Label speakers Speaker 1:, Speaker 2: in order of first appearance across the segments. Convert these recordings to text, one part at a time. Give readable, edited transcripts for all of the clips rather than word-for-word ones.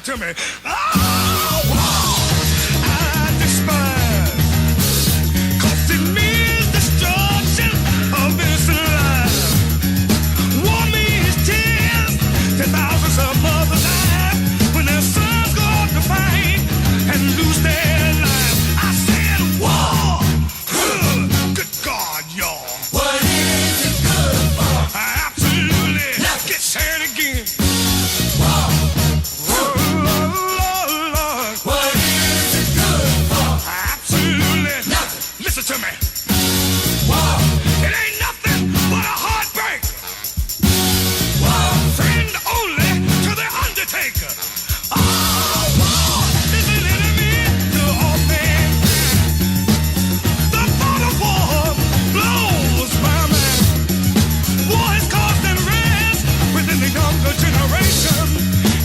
Speaker 1: to me. Oh, I despise. Costing me destruction of this life. War means tears to thousands of mothers die when their sons go out to fight and lose their lives. I said war. Good God, y'all.
Speaker 2: What is it good for?
Speaker 1: Absolutely. Get said again.
Speaker 2: War.
Speaker 1: Lord.
Speaker 2: What is it good for?
Speaker 1: Absolutely.
Speaker 2: Nothing.
Speaker 1: Listen to me.
Speaker 2: War.
Speaker 1: It ain't nothing but a heartbreak.
Speaker 2: War.
Speaker 1: Friend only to the undertaker. Oh, war is an enemy to all things. The thought of war blows my mind. War has caused unrest within the younger generation.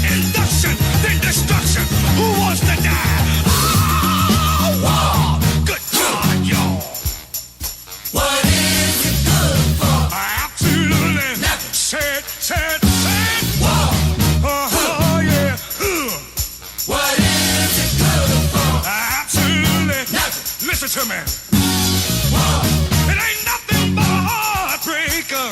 Speaker 1: Induction, then destruction. Who wants to die? Oh, war. Good God, y'all.
Speaker 2: What is it good for?
Speaker 1: Absolutely.
Speaker 2: Nothing.
Speaker 1: Said.
Speaker 2: War.
Speaker 1: Oh, yeah.
Speaker 2: What is it good for?
Speaker 1: Absolutely.
Speaker 2: Nothing.
Speaker 1: Listen to me.
Speaker 2: War.
Speaker 1: It ain't nothing but a heartbreaker.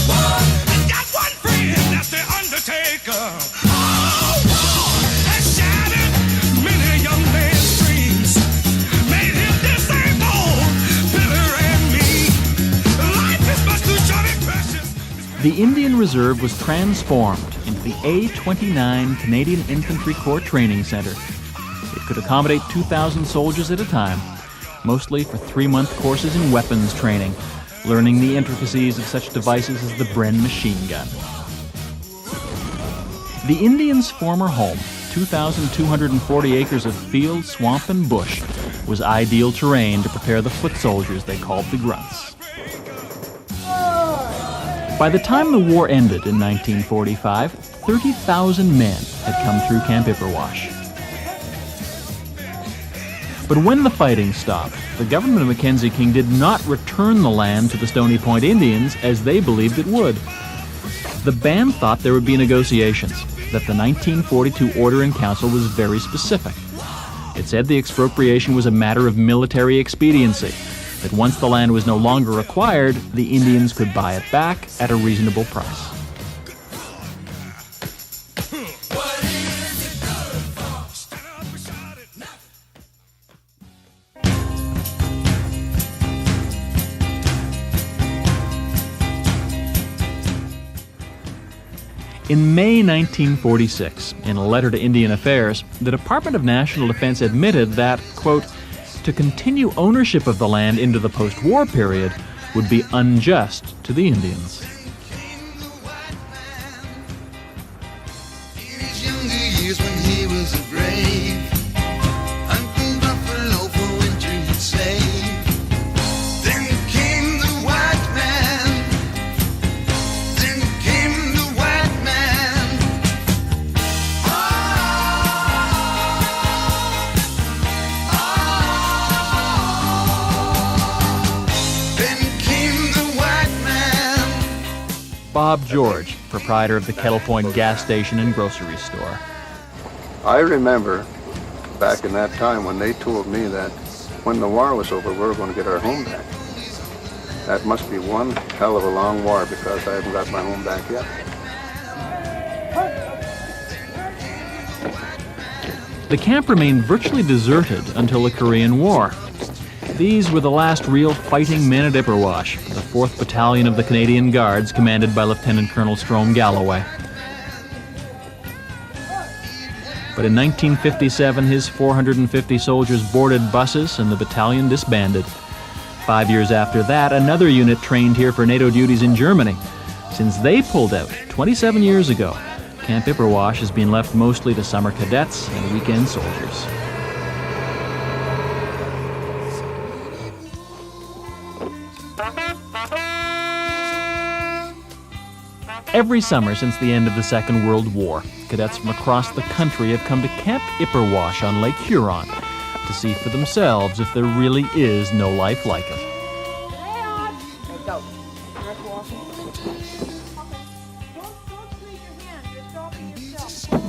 Speaker 2: War.
Speaker 1: I got one friend, that's the undertaker. Oh, war has shattered many young men's dreams. Made him disabled, bitter and mean. Life is much too short and precious.
Speaker 3: The Indian Reserve was transformed into the A-29 Canadian Infantry Corps Training Center. It could accommodate 2,000 soldiers at a time, mostly for 3-month courses in weapons training, learning the intricacies of such devices as the Bren machine gun. The Indians' former home, 2,240 acres of field, swamp, and bush, was ideal terrain to prepare the foot soldiers they called the Grunts. By the time the war ended in 1945, 30,000 men had come through Camp Ipperwash. But when the fighting stopped, the government of Mackenzie King did not return the land to the Stoney Point Indians as they believed it would. The band thought there would be negotiations, that the 1942 Order in Council was very specific. It said the expropriation was a matter of military expediency, that once the land was no longer acquired, the Indians could buy it back at a reasonable price.
Speaker 2: What is it good for?
Speaker 1: Stand up beside it.
Speaker 3: In May 1946, in a letter to Indian Affairs, the Department of National Defense admitted that, quote, to continue ownership of the land into the post-war period would be unjust to the Indians.
Speaker 4: In his younger years when he was a brave, hunting buffalo for winter he'd save. Then came the white man. Then came the white man. Then came the white man.
Speaker 3: Bob George, proprietor of the Kettle Point gas station and grocery store.
Speaker 5: I remember back in that time when they told me that when the war was over, we were going to get our home back. That must be one hell of a long war because I haven't got my home back yet.
Speaker 3: The camp remained virtually deserted until the Korean War. These were the last real fighting men at Ipperwash, the 4th Battalion of the Canadian Guards, commanded by Lieutenant Colonel Strom Galloway. But in 1957, his 450 soldiers boarded buses and the battalion disbanded. 5 years after that, another unit trained here for NATO duties in Germany. Since they pulled out 27 years ago, Camp Ipperwash has been left mostly to summer cadets and weekend soldiers. Every summer since the end of the Second World War, cadets from across the country have come to Camp Ipperwash on Lake Huron to see for themselves if there really is no life like it.
Speaker 6: Go. Direct walking. Don't squeeze your hand. You're stopping yourself.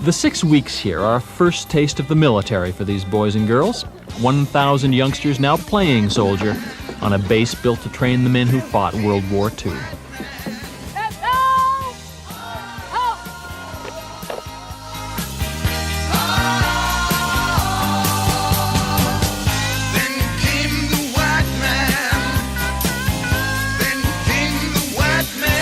Speaker 3: The 6 weeks here are a first taste of the military for these boys and girls. 1,000 youngsters now playing soldier on a base built to train the men who fought World War II.
Speaker 6: Let's go! Oh!
Speaker 4: Then came the white man. Then came the white man.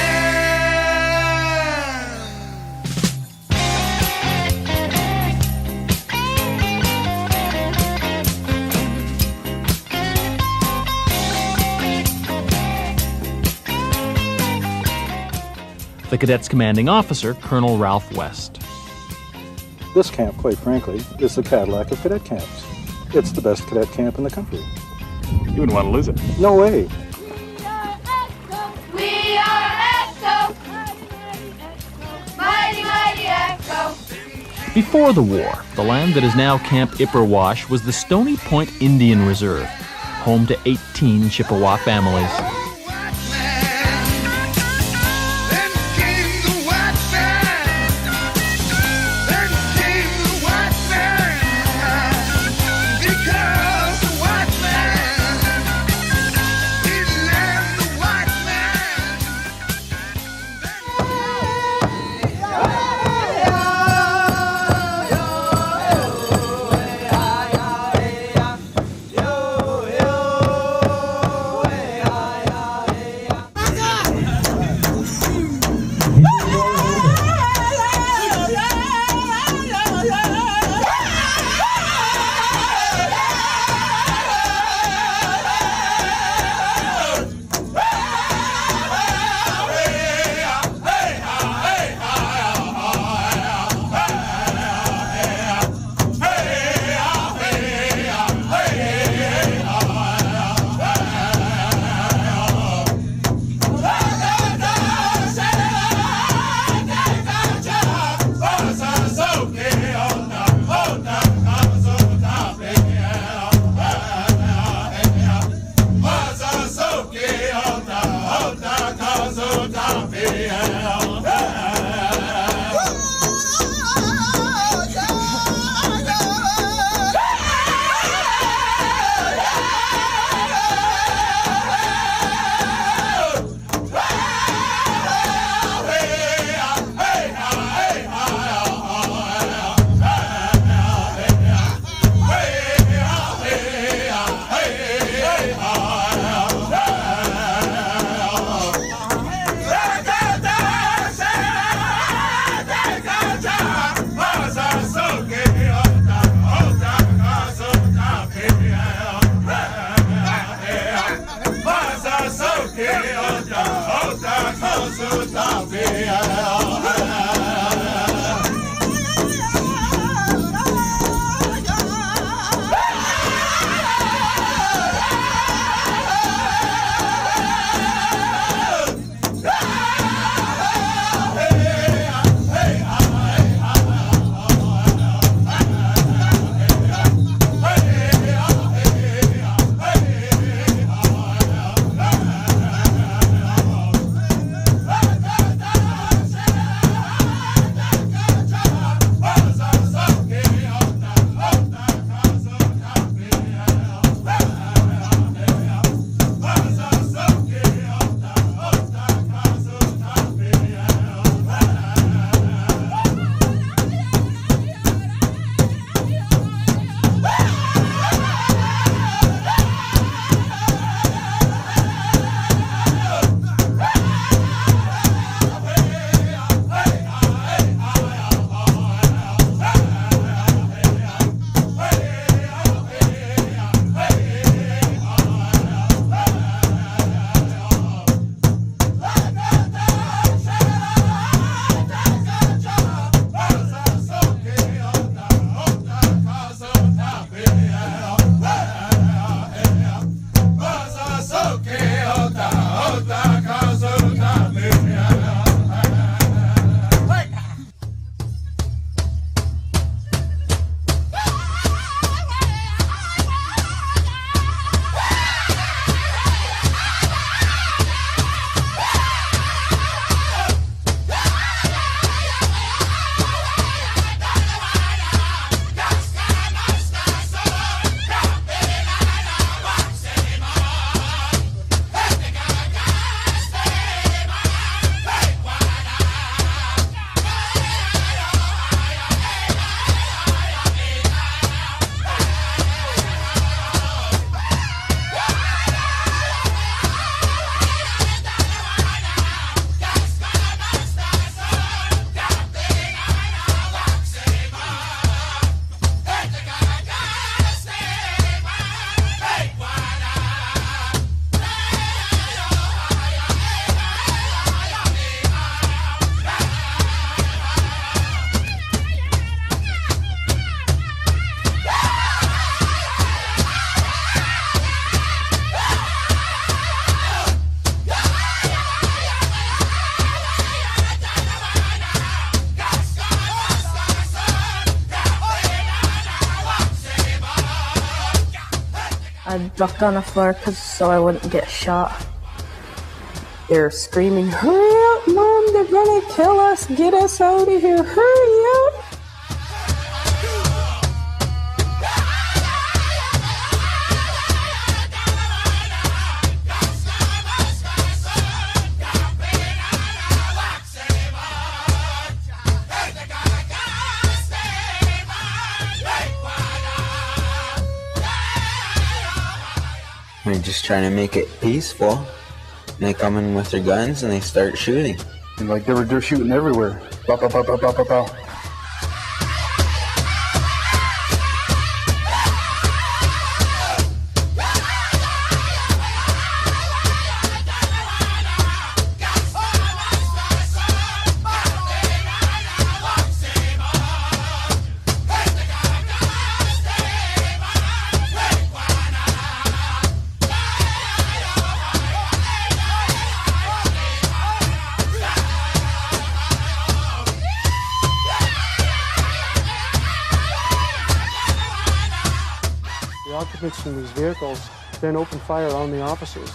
Speaker 3: The cadet's commanding officer, Colonel Ralph West.
Speaker 7: This camp, quite frankly, is the Cadillac of cadet camps. It's the best cadet camp in the country.
Speaker 8: You wouldn't want to lose it.
Speaker 7: No way.
Speaker 2: We are Echo. Mighty, mighty Echo.
Speaker 3: Before the war, the land that is now Camp Ipperwash was the Stoney Point Indian Reserve, home to 18 Chippewa families.
Speaker 4: Then came the white man. Then came the white man. Because the white man, he left the white man.
Speaker 9: I ducked on the floor so I wouldn't get shot. They're screaming, "Hurry up, Mom, they're gonna kill us, get us out of here, hurry up!"
Speaker 10: They're just trying to make it peaceful. And they come in with their guns and they start shooting.
Speaker 7: And like they're shooting everywhere. Pow, pow, pow, pow, pow, pow, pow.
Speaker 11: Occupants in these vehicles then opened fire on the officers,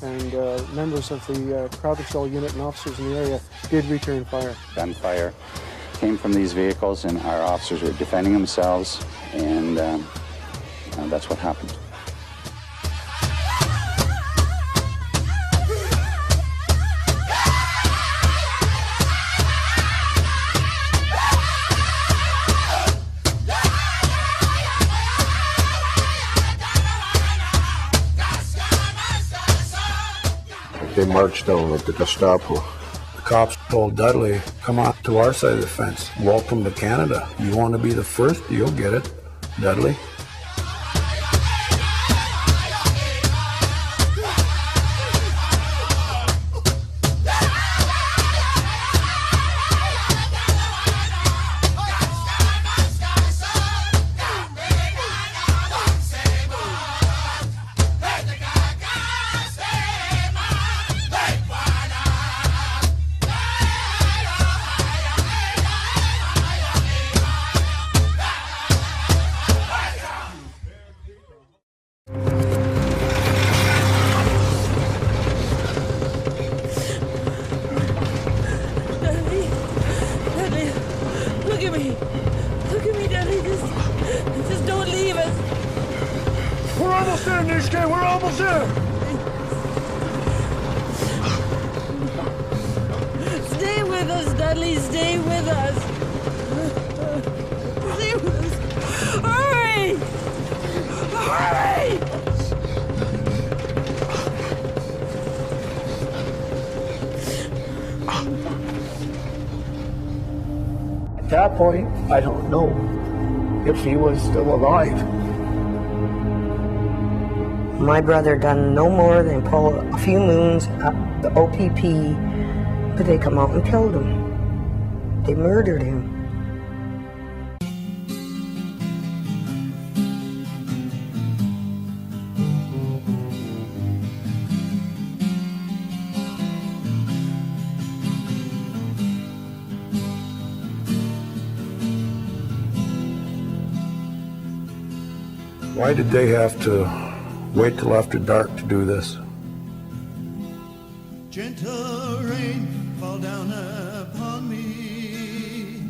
Speaker 11: and members of the Provincial unit and officers in the area did return fire.
Speaker 12: Gunfire came from these vehicles, and our officers were defending themselves, and that's what happened.
Speaker 5: They marched down with the Gestapo.
Speaker 13: The cops told Dudley, "Come on to our side of the fence. Welcome to Canada. You want to be the first? You'll get it, Dudley."
Speaker 6: Stay with us, Dudley, stay with us. Stay with us. Hurry! Hurry!
Speaker 13: At that point, I don't know if he was still alive.
Speaker 9: My brother done no more than pull a few moons up the OPP, but they come out and killed him. They murdered him.
Speaker 13: Why did they have to wait till after dark to do this?
Speaker 4: Gentle rain fall down upon me.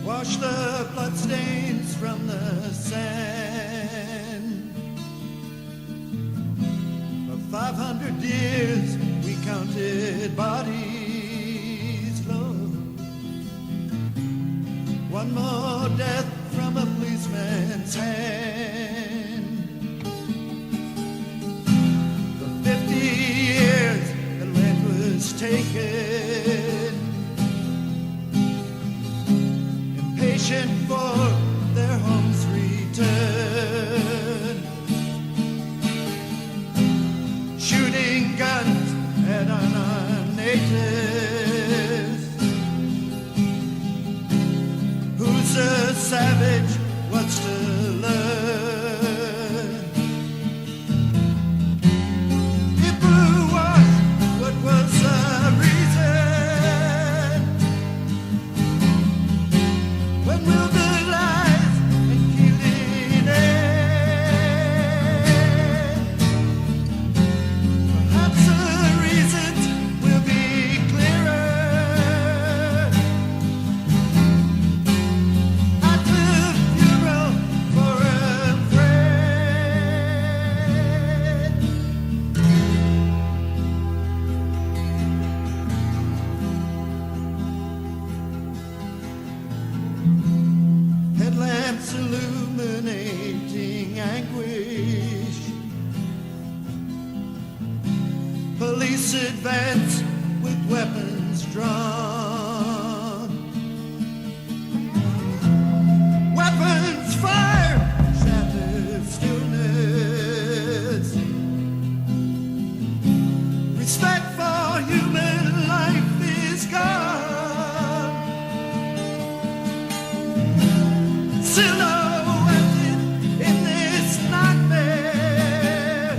Speaker 4: Wash the bloodstains from the sand. For 500 years we counted bodies, Lord. One more death from a policeman's hand. For 50 years the land was taken, impatient for their home's return, shooting guns at unarmed natives. Who's a savage? What's to learn? Ipperwash, what was the reason? in anguish. Police advance with weapons drawn. Weapons fire, shattered stillness. Respect for human life is gone. Silhouetted in this nightmare.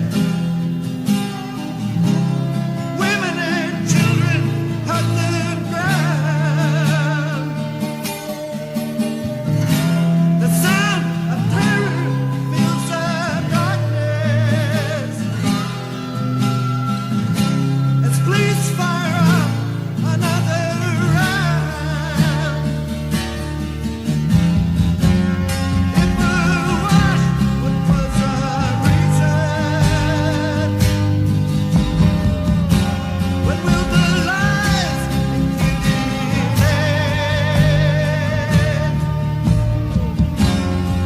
Speaker 4: Women and children hug the ground. The sound of terror fills the darkness. As police fire up another round. Ipperwash, what was our reason? When will the lies and killing end?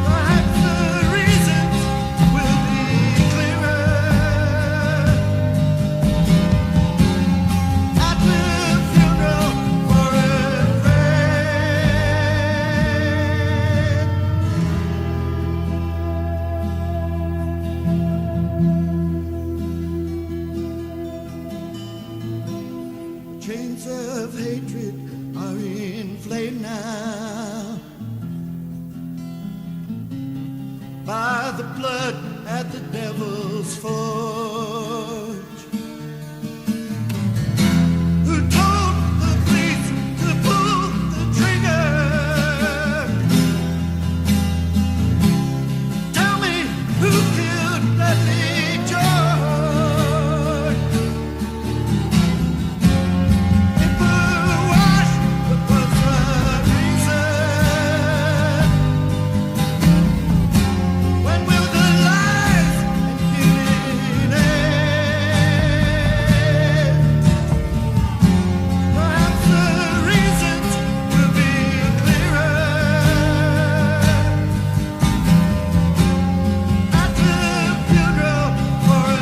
Speaker 4: Perhaps the reasons will be clearer at the funeral for a friend. Chains of hatred are inflamed now by the blood at the devil's forge. Who told the police to pull the trigger? Tell me who killed Dudley George? Ipperwash, what was the reason? When will the lies and killing end? Perhaps the reasons will be clearer at the funeral for a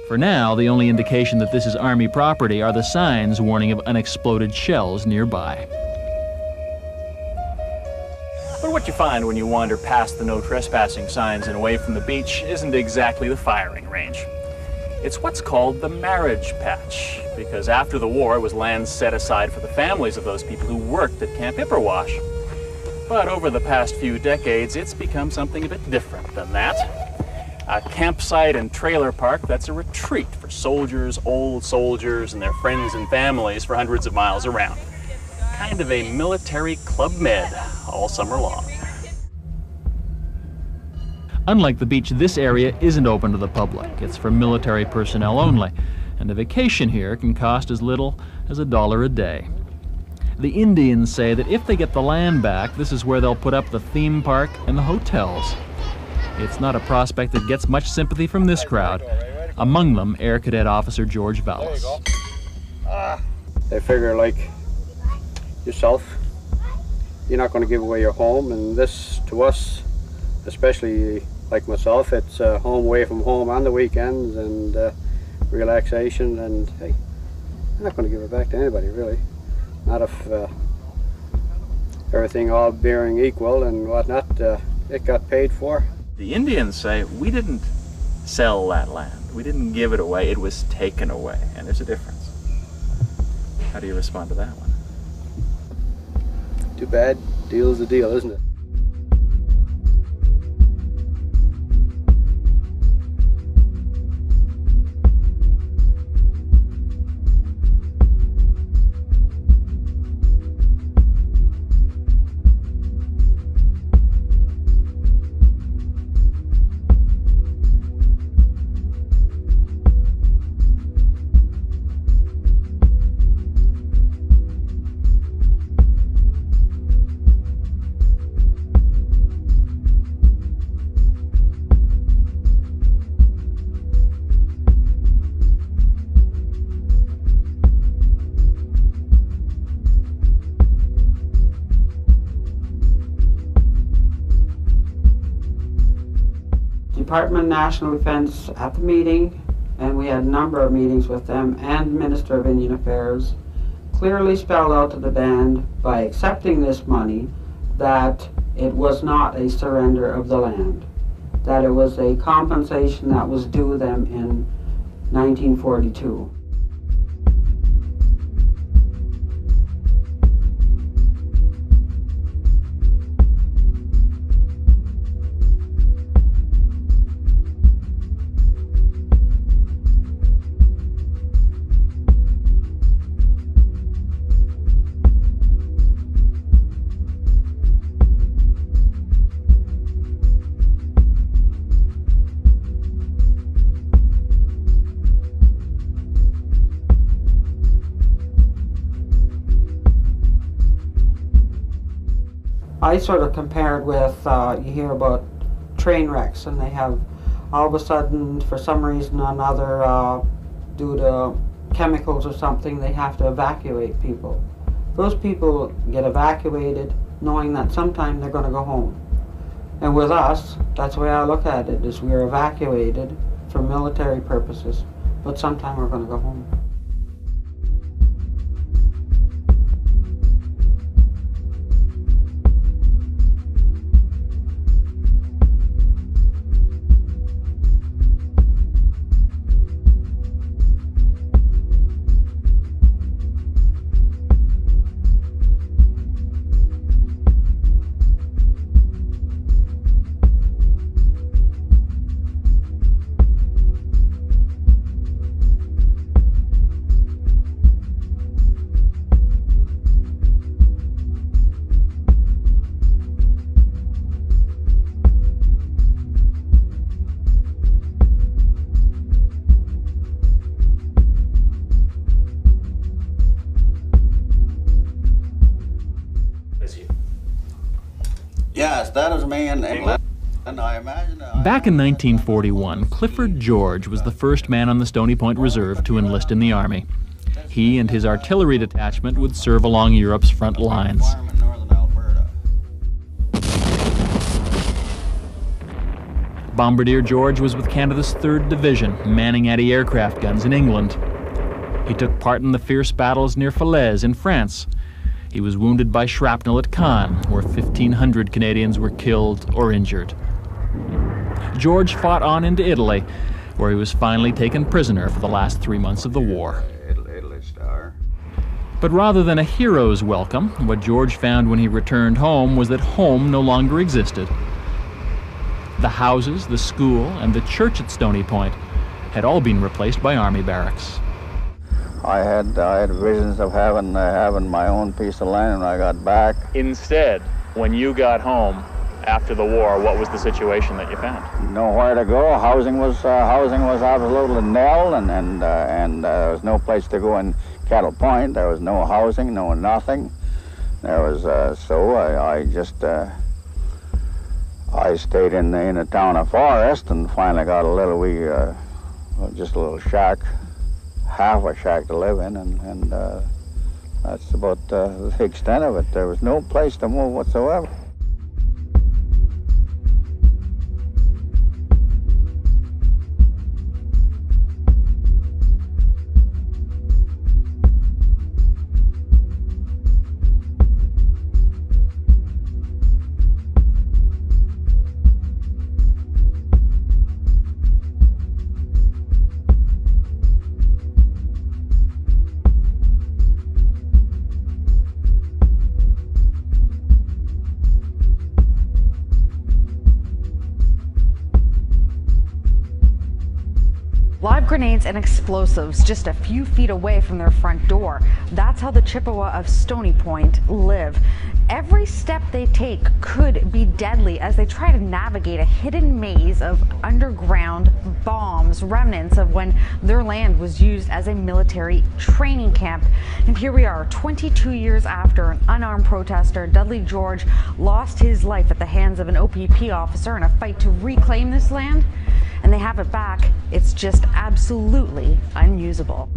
Speaker 3: For now, the only indication that this is Army property are the signs warning of unexploded shells nearby.
Speaker 14: But what you find when you wander past the no trespassing signs and away from the beach isn't exactly the firing range. It's what's called the marriage patch, because after the war it was land set aside for the families of those people who worked at Camp Ipperwash. But over the past few decades, it's become something a bit different than that. A campsite and trailer park that's a retreat for soldiers, old soldiers, and their friends and families for hundreds of miles around. Kind of a military Club Med all summer long.
Speaker 3: Unlike the beach, this area isn't open to the public. It's for military personnel only, and a vacation here can cost as little as $1 a day. The Indians say that if they get the land back, this is where they'll put up the theme park and the hotels. It's not a prospect that gets much sympathy from this crowd. Among them, Air Cadet Officer George Vallis.
Speaker 15: They figure, like yourself, you're not going to give away your home, and this, to us, especially like myself, it's home away from home on the weekends and relaxation, and hey, I'm not going to give it back to anybody, really. Not if everything all being equal and whatnot, it got paid for.
Speaker 14: The Indians say, we didn't sell that land. We didn't give it away. It was taken away. And there's a difference. How do you respond to that one?
Speaker 15: Too bad. Deal's a deal, isn't it?
Speaker 16: Department of National Defense at the meeting, and we had a number of meetings with them, and Minister of Indian Affairs, clearly spelled out to the band by accepting this money that it was not a surrender of the land, that it was a compensation that was due them in 1942. I sort of compared with, you hear about train wrecks, and they have, all of a sudden, for some reason or another, due to chemicals or something, they have to evacuate people. Those people get evacuated knowing that sometime they're going to go home. And with us, that's the way I look at it, is we're evacuated for military purposes, but sometime we're going to go home.
Speaker 17: Yes, that is me in England, and I imagine...
Speaker 3: Back in 1941, Clifford George was the first man on the Stoney Point Reserve to enlist in the Army. He and his artillery detachment would serve along Europe's front lines. Bombardier George was with Canada's 3rd Division, manning anti-aircraft guns in England. He took part in the fierce battles near Falaise in France. He was wounded by shrapnel at Caen, where 1,500 Canadians were killed or injured. George fought on into Italy, where he was finally taken prisoner for the last 3 months of the war.
Speaker 17: Italy star.
Speaker 3: But rather than a hero's welcome, what George found when he returned home was that home no longer existed. The houses, the school, and the church at Stoney Point had all been replaced by army barracks.
Speaker 17: I had visions of having my own piece of land when I got back.
Speaker 14: Instead, when you got home after the war, what was the situation that you found?
Speaker 17: Nowhere to go. Housing was absolutely nil, and there was no place to go in Kettle Point. There was no housing, no nothing. There was I stayed in the town of Forest and finally got a little just a little shack, half a shack to live in, and that's about the extent of it. There was no place to move whatsoever.
Speaker 18: Live grenades and explosives just a few feet away from their front door. That's how the Chippewa of Stoney Point live. Every step they take could be deadly as they try to navigate a hidden maze of underground bombs, remnants of when their land was used as a military training camp. And here we are, 22 years after an unarmed protester, Dudley George, lost his life at the hands of an OPP officer in a fight to reclaim this land. And they have it back. It's just absolutely unusable.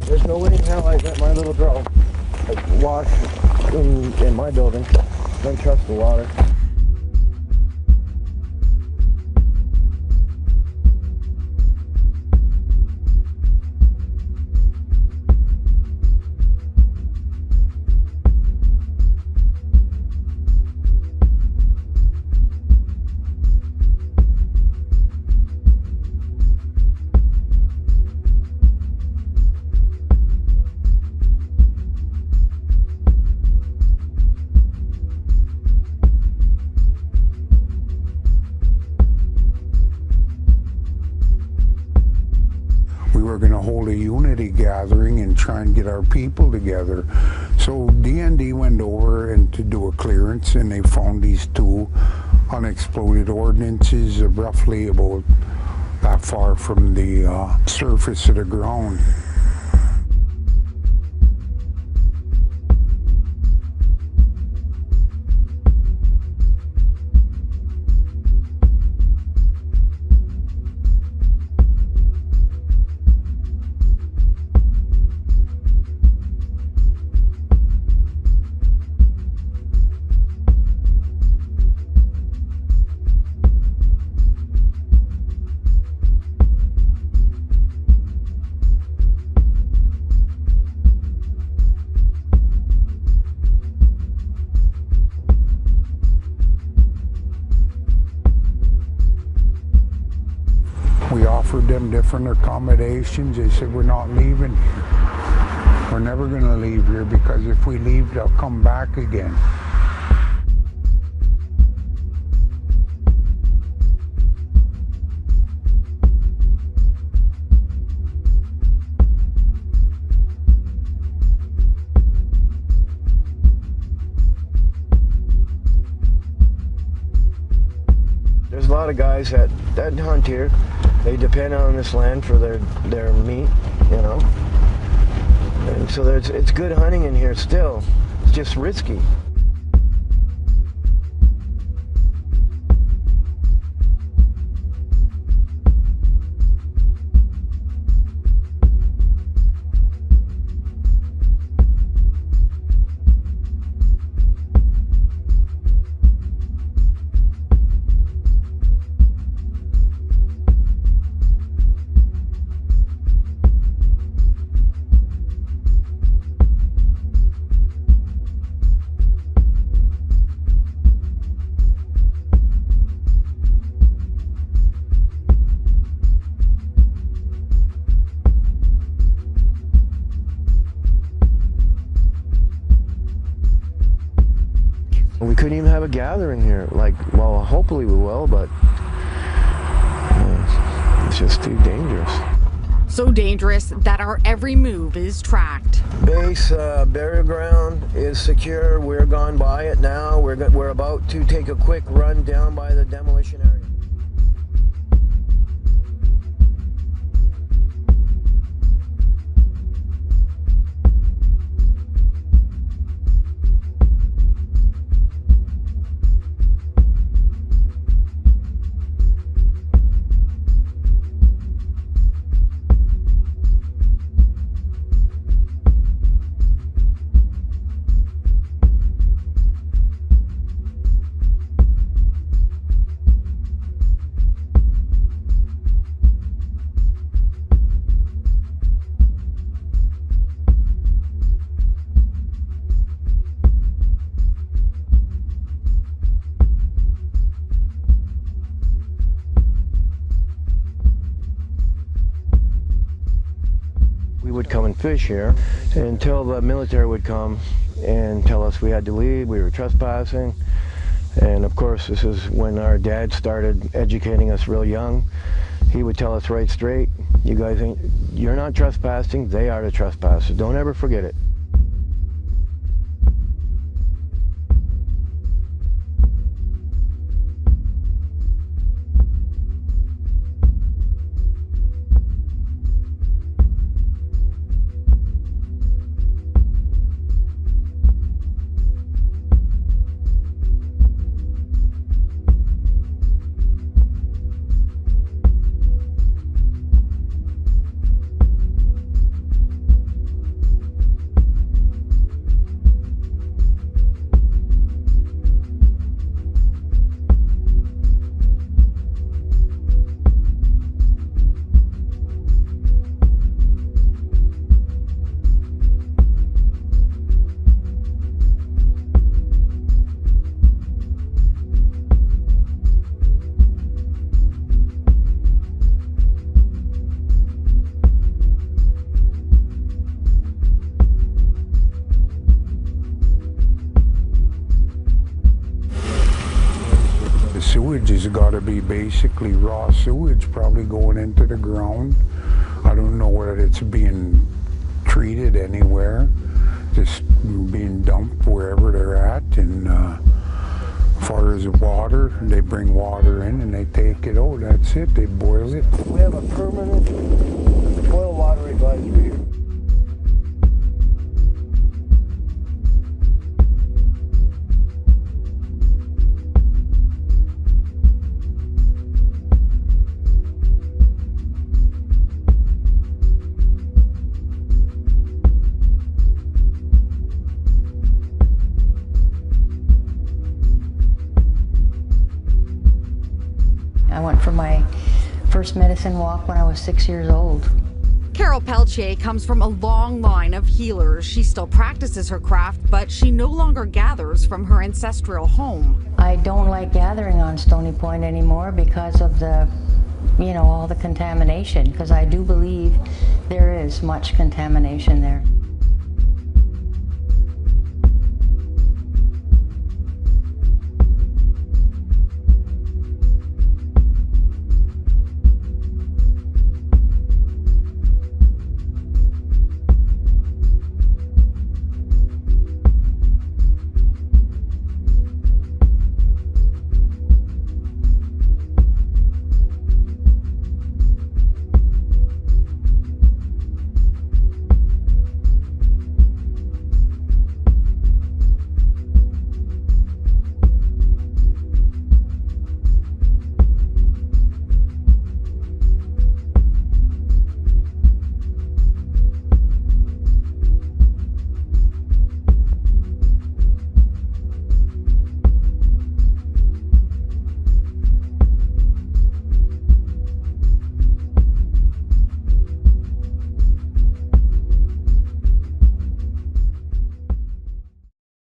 Speaker 19: There's no way in hell I got my little girl wash in my building. Don't trust the water.
Speaker 13: We're going to hold a unity gathering and try and get our people together. So DND went over and to do a clearance, and they found these two unexploded ordnances roughly about that far from the surface of the ground. We offered them different accommodations. They said, we're not leaving here. We're never going to leave here because if we leave, they'll come back again.
Speaker 19: There's a lot of guys that hunt here. They depend on this land for their meat, you know. And so it's good hunting in here still. It's just risky. We couldn't even have a gathering here. Like, well, hopefully we will, but it's just too dangerous.
Speaker 18: So dangerous that our every move is tracked.
Speaker 19: Base burial ground is secure. We're gone by it now. We're about to take a quick run down by the demolition area. We would come and fish here until the military would come and tell us we had to leave, we were trespassing. And of course, this is when our dad started educating us real young. He would tell us right straight, you guys you're not trespassing, they are the trespassers. Don't ever forget it. Sewage has got to be basically raw sewage, probably going into the ground. I don't know whether it's being treated anywhere, just being dumped wherever they're at. And as far as the water, they bring water in and they take it out. That's it, they boil it. We have a permanent boil water advisory here.
Speaker 20: I went for my first medicine walk when I was 6 years old.
Speaker 18: Carol Peltier comes from a long line of healers. She still practices her craft, but she no longer gathers from her ancestral home.
Speaker 20: I don't like gathering on Stoney Point anymore because of the, all the contamination, because I do believe there is much contamination there.